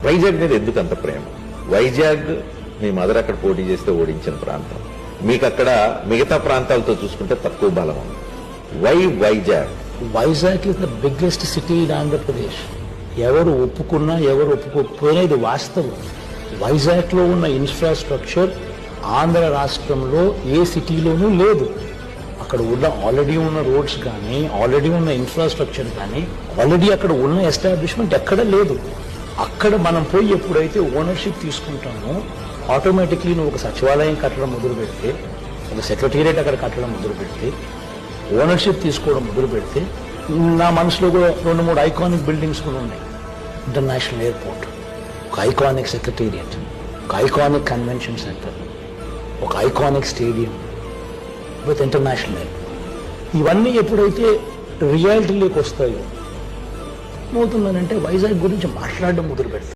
వైజాగ్ మీద ఎందుకు అంత ప్రేమ? వైజాగ్ మీ మదర్ అక్కడ పోటీ చేస్తే ఓడించిన ప్రాంతం, మీకు అక్కడ మిగతా ప్రాంతాలతో చూసుకుంటే తక్కువ బలం ఉంది. Why Vizag? Vizag is the biggest city in Andhra Pradesh. ఎవరు ఒప్పుకున్నా ఎవరు ఒప్పుకోకపోయినా ఇది వాస్తవం. వైజాగ్ లో ఉన్న ఇన్ఫ్రాస్ట్రక్చర్ ఆంధ్ర రాష్ట్రంలో ఏ సిటీలోనూ లేదు. అక్కడ ఉన్న ఆల్రెడీ ఉన్న రోడ్స్ కానీ, ఆల్రెడీ ఉన్న ఇన్ఫ్రాస్ట్రక్చర్ కానీ, ఆల్రెడీ అక్కడ ఉన్న ఎస్టాబ్లిష్మెంట్ ఎక్కడ లేదు. అక్కడ మనం పోయి ఎప్పుడైతే ఓనర్షిప్ తీసుకుంటామో ఆటోమేటిక్లీ నువ్వు ఒక సచివాలయం కట్టడం మొదలు పెడితే, ఒక సెక్రటేరియట్ అక్కడ కట్టడం మొదలు పెడితే, ఓనర్షిప్ తీసుకోవడం మొదలు పెడితే, నా మనసులో కూడా 2-3 ఐకానిక్ బిల్డింగ్స్ కూడా ఉన్నాయి. ఇంటర్నేషనల్ ఎయిర్పోర్ట్, ఒక ఐకానిక్ సెక్రటేరియట్, ఒక ఐకానిక్ కన్వెన్షన్ సెంటర్, ఒక iconic stadium with international airport. ఇవన్నీ ఎప్పుడైతే రియాలిటీలోకి వస్తాయో, ఏమవుతుందనంటే వైజాగ్ గురించి మాట్లాడడం మొదలు పెడతారు.